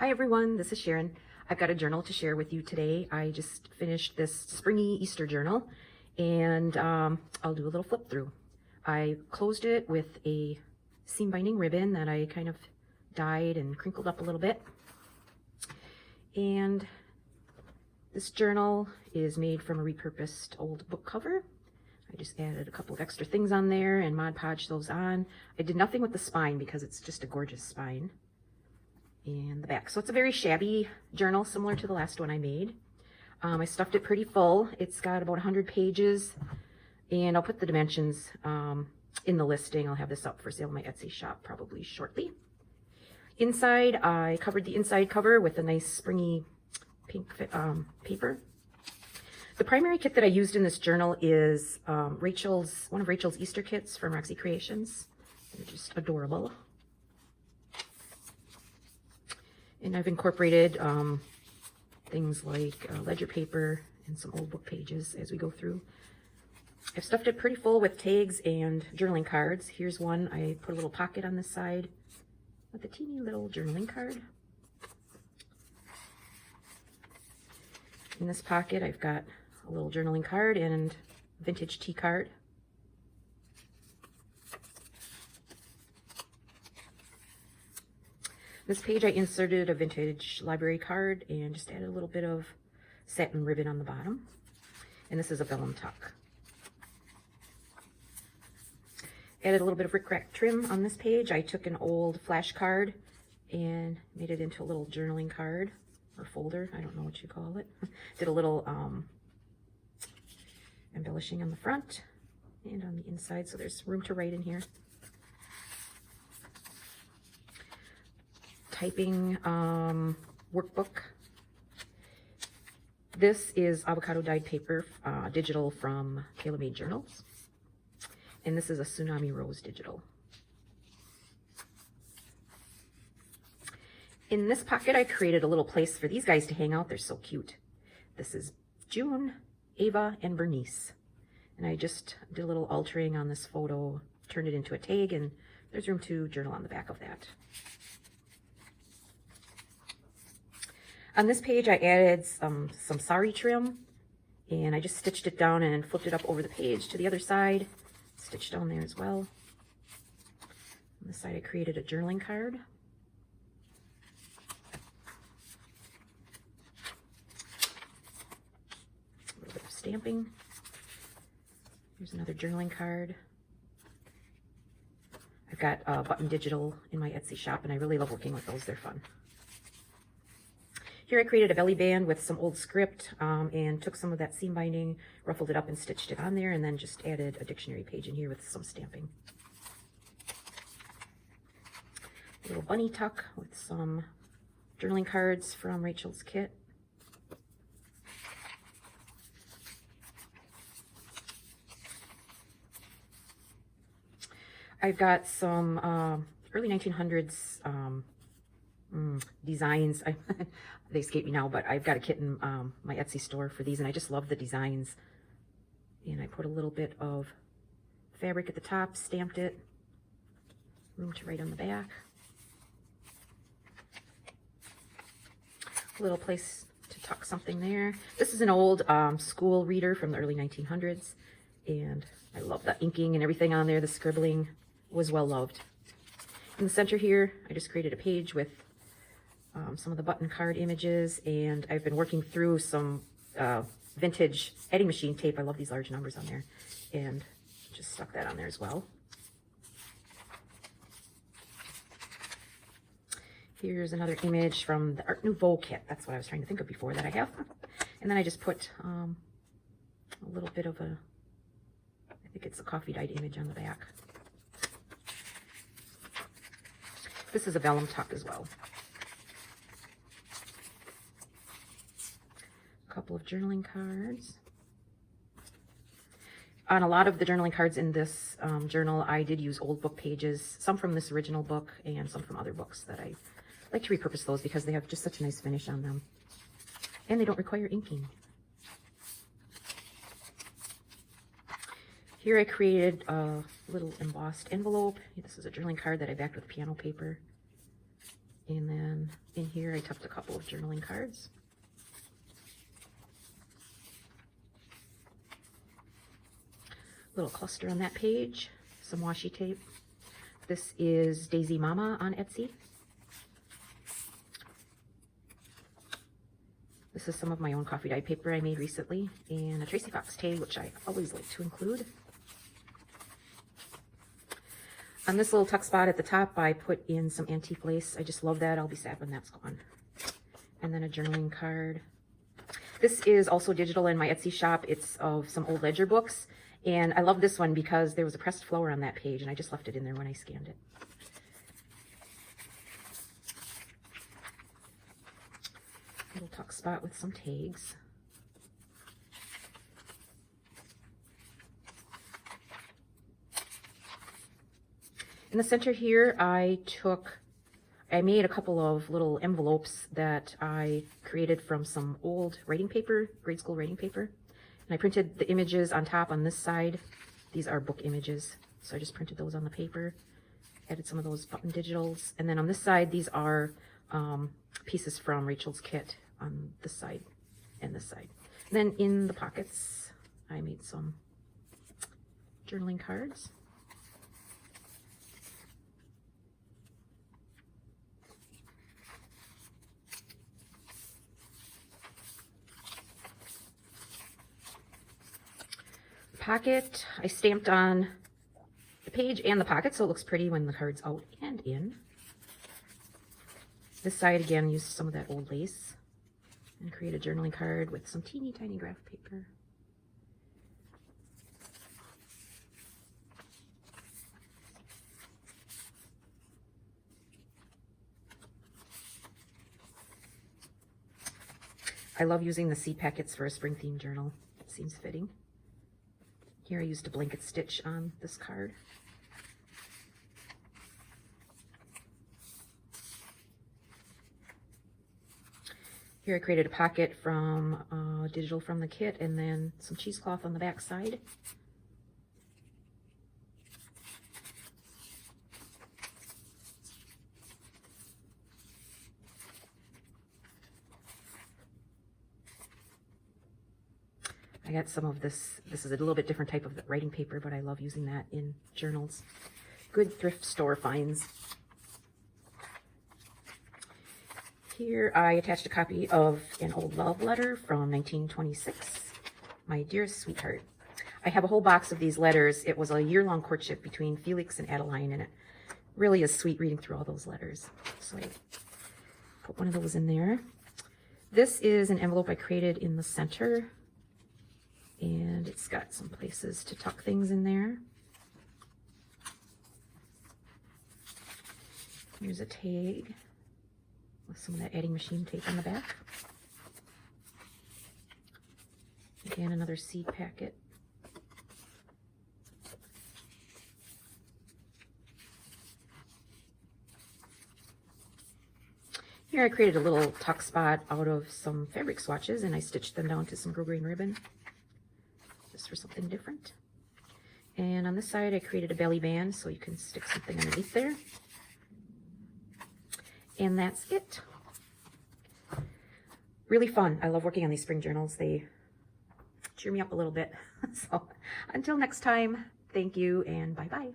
Hi everyone, this is Sharon. I've got a journal to share with you today. I just finished this springy Easter journal and I'll do a little flip through. I closed it with a seam binding ribbon that I kind of dyed and crinkled up a little bit. And this journal is made from a repurposed old book cover. I just added a couple of extra things on there and Mod Podged those on. I did nothing with the spine because it's just a gorgeous spine. And the back. So it's a very shabby journal, similar to the last one I made. I stuffed it pretty full. It's got about 100 pages, and I'll put the dimensions in the listing. I'll have this up for sale in my Etsy shop probably shortly. Inside, I covered the inside cover with a nice springy pink paper. The primary kit that I used in this journal is one of Rachel's Easter kits from Roxy Creations. They're just adorable. And I've incorporated things like ledger paper and some old book pages as we go through. I've stuffed it pretty full with tags and journaling cards. Here's one. I put a little pocket on this side with a teeny little journaling card. In this pocket, I've got a little journaling card and vintage tea card. This page I inserted a vintage library card and just added a little bit of satin ribbon on the bottom. And this is a vellum tuck. Added a little bit of rickrack trim on this page. I took an old flash card and made it into a little journaling card or folder. I don't know what you call it. Did a little embellishing on the front and on the inside, so there's room to write in here. Typing workbook. This is avocado dyed paper, digital from Tailor Made Journals. And this is a Tsunami Rose digital. In this pocket, I created a little place for these guys to hang out. They're so cute. This is June, Ava, and Bernice. And I just did a little altering on this photo, turned it into a tag, and there's room to journal on the back of that. On this page, I added some sari trim, and I just stitched it down and flipped it up over the page to the other side. Stitched down there as well. On this side, I created a journaling card. A little bit of stamping. Here's another journaling card. I've got Button Digital in my Etsy shop, and I really love working with those. They're fun. Here I created a belly band with some old script and took some of that seam binding, ruffled it up and stitched it on there, and then just added a dictionary page in here with some stamping. A little bunny tuck with some journaling cards from Rachel's kit. I've got some early 1900s designs. They escape me now, but I've got a kit in my Etsy store for these, and I just love the designs. And I put a little bit of fabric at the top, stamped it, room to write on the back. A little place to tuck something there. This is an old school reader from the early 1900s, and I love the inking and everything on there. The scribbling was well loved. In the center here, I just created a page with some of the button card images, and I've been working through some vintage heading machine tape. I love these large numbers on there, and just stuck that on there as well. Here's another image from the Art Nouveau kit. That's what I was trying to think of before that I have. And then I just put a little bit of I think it's a coffee dyed image on the back. This is a vellum tuck as well. A couple of journaling cards. On a lot of the journaling cards in this journal, I did use old book pages, some from this original book and some from other books that I like to repurpose those because they have just such a nice finish on them. And they don't require inking. Here I created a little embossed envelope. This is a journaling card that I backed with piano paper. And then in here I tucked a couple of journaling cards. Little cluster on that page, some washi tape. This is Daisy Mama on Etsy. This is some of my own coffee dye paper I made recently, and a Tracy Fox tag, which I always like to include. On this little tuck spot at the top, I put in some antique lace. I just love that. I'll be sad when that's gone. And then a journaling card. This is also digital in my Etsy shop. It's of some old ledger books. And I love this one because there was a pressed flower on that page, and I just left it in there when I scanned it. Little tuck spot with some tags. In the center here, I made a couple of little envelopes that I created from some old writing paper, grade school writing paper. And I printed the images on top on this side. These are book images. So I just printed those on the paper, added some of those button digitals. And then on this side, these are pieces from Rachel's kit on this side and this side. And then in the pockets, I made some journaling cards. Pocket, I stamped on the page and the pocket so it looks pretty when the card's out and in. This side again used some of that old lace and create a journaling card with some teeny tiny graph paper. I love using the seed packets for a spring theme journal. It seems fitting. Here I used a blanket stitch on this card. Here I created a pocket from digital from the kit, and then some cheesecloth on the back side. I got some of this. This is a little bit different type of writing paper, but I love using that in journals. Good thrift store finds. Here I attached a copy of an old love letter from 1926. My dearest sweetheart. I have a whole box of these letters. It was a year-long courtship between Felix and Adeline, and it really is sweet reading through all those letters. So I put one of those in there. This is an envelope I created in the center, and it's got some places to tuck things in there. Here's a tag with some of that adding machine tape on the back. Again, another seed packet. Here I created a little tuck spot out of some fabric swatches, and I stitched them down to some grosgrain ribbon, just for something different. And on this side, I created a belly band so you can stick something underneath there. And that's it. Really fun. I love working on these spring journals. They cheer me up a little bit. So until next time, thank you and bye-bye.